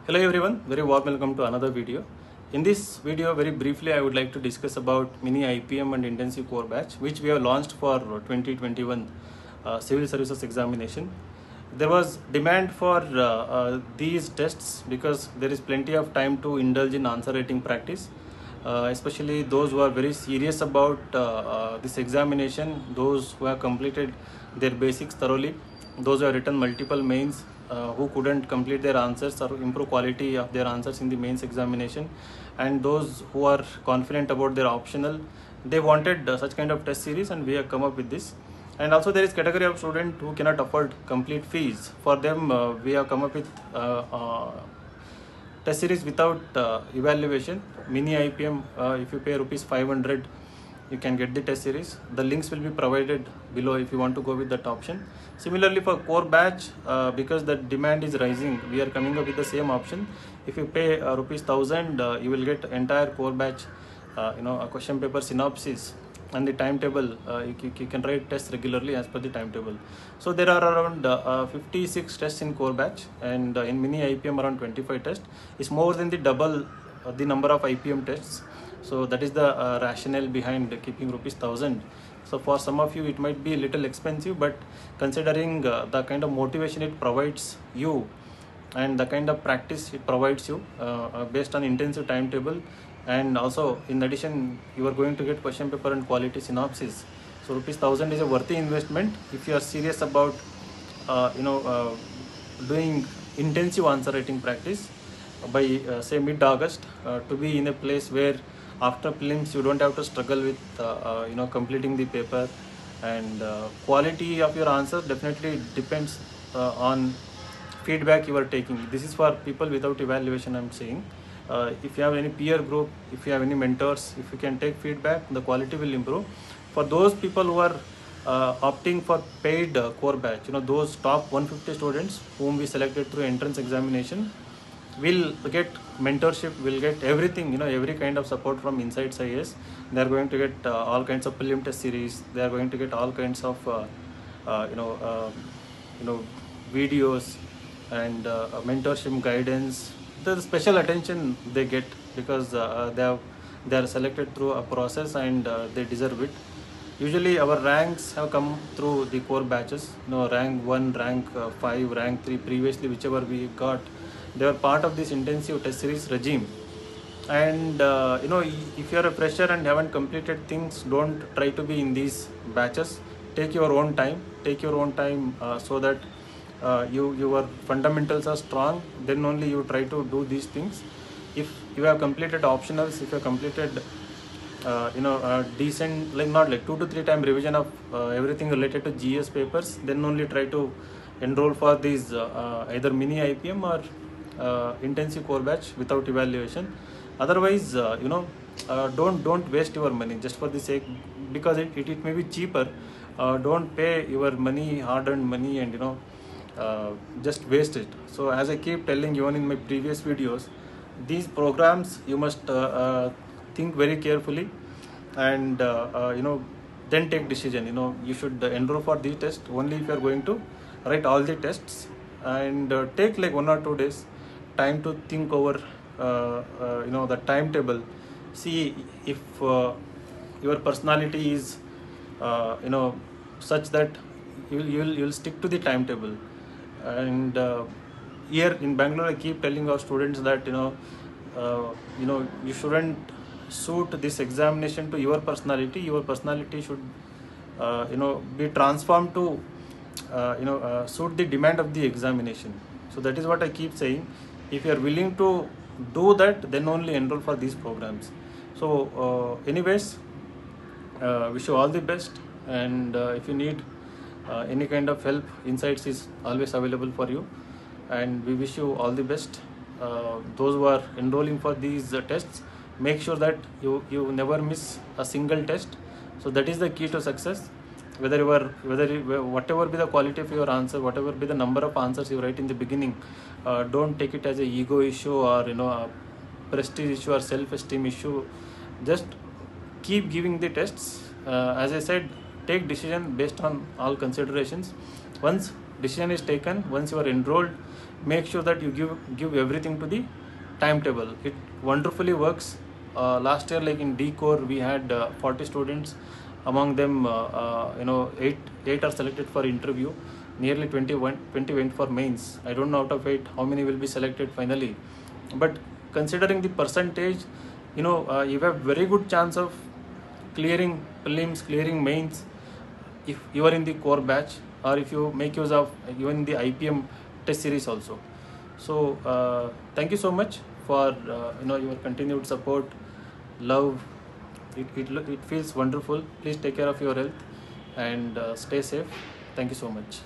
Hello everyone, very warm welcome to another video. In this video, very briefly, I would like to discuss about mini IPM and intensive core batch, which we have launched for 2021 civil services examination. There was demand for these tests because there is plenty of time to indulge in answer writing practice, especially those who are very serious about this examination, those who have completed their basics thoroughly, those who have written multiple mains, who couldn't complete their answers or improve quality of their answers in the mains examination, and those who are confident about their optional. They wanted such kind of test series, and we have come up with this. And also there is category of student who cannot afford complete fees. For them, we have come up with test series without evaluation, mini IPM. If you pay rupees 500, you can get the test series. The links will be provided below if you want to go with that option. Similarly for core batch, because the demand is rising, we are coming up with the same option. If you pay rupees 1000, you will get entire core batch, a question paper synopsis and the timetable. You can write tests regularly as per the timetable. So there are around 56 tests in core batch, and in mini IPM around 25 tests. It's more than the double the number of IPM tests. So that is the rationale behind keeping rupees 1000. So for some of you it might be a little expensive, but considering the kind of motivation it provides you and the kind of practice it provides you based on intensive timetable, and also in addition you are going to get question paper and quality synopsis. So rupees 1000 is a worthy investment if you are serious about doing intensive answer writing practice by say mid-August, to be in a place where after prelims you don't have to struggle with completing the paper, and quality of your answer definitely depends on feedback you are taking. This is for people without evaluation, I'm saying. If you have any peer group, if you have any mentors, if you can take feedback, the quality will improve. For those people who are opting for paid core batch, those top 150 students whom we selected through entrance examination will get mentorship, will get everything, every kind of support from Insights IAS. They are going to get all kinds of prelim test series. They are going to get all kinds of videos and mentorship guidance. The special attention they get because they are selected through a process, and they deserve it. Usually our ranks have come through the core batches, rank 1, rank 5, rank 3 previously, whichever we got. They were part of this intensive test series regime. And if you are a fresher and haven't completed things, don't try to be in these batches. Take your own time, so that your fundamentals are strong. Then only you try to do these things. If you have completed optionals, if you have completed decent, like not like 2 to 3 time revision of everything related to GS papers, then only try to enroll for these either mini IPM or intensive core batch without evaluation. Otherwise, don't waste your money just for the sake, because it may be cheaper. Don't pay your money, hard-earned money, and just waste it. So as I keep telling you in my previous videos, these programs you must think very carefully, and then take decision. You should enroll for these tests only if you are going to write all the tests, and take like 1 or 2 days time to think over the timetable. See if your personality is such that you'll stick to the timetable. And here in Bangalore, I keep telling our students that you shouldn't suit this examination to your personality. Your personality should be transformed to suit the demand of the examination. So that is what I keep saying. If you are willing to do that, then only enroll for these programs. So anyways, wish you all the best, and if you need any kind of help, Insights is always available for you, and we wish you all the best. Those who are enrolling for these tests, make sure that you never miss a single test. So that is the key to success. Whatever be the quality of your answer, whatever be the number of answers you write in the beginning, don't take it as a ego issue or a prestige issue or self-esteem issue. Just keep giving the tests. As I said, take decision based on all considerations. Once decision is taken, once you are enrolled, make sure that you give everything to the timetable. It wonderfully works. Last year, like in D core, we had 40 students. Among them, 8 are selected for interview. Nearly 20 went for mains. I don't know out of 8 how many will be selected finally. But considering the percentage, you have very good chance of clearing prelims, clearing mains, if you are in the core batch, or if you make use of even the IPM test series also. So thank you so much for your continued support, love. It feels wonderful. Please take care of your health and stay safe. Thank you so much.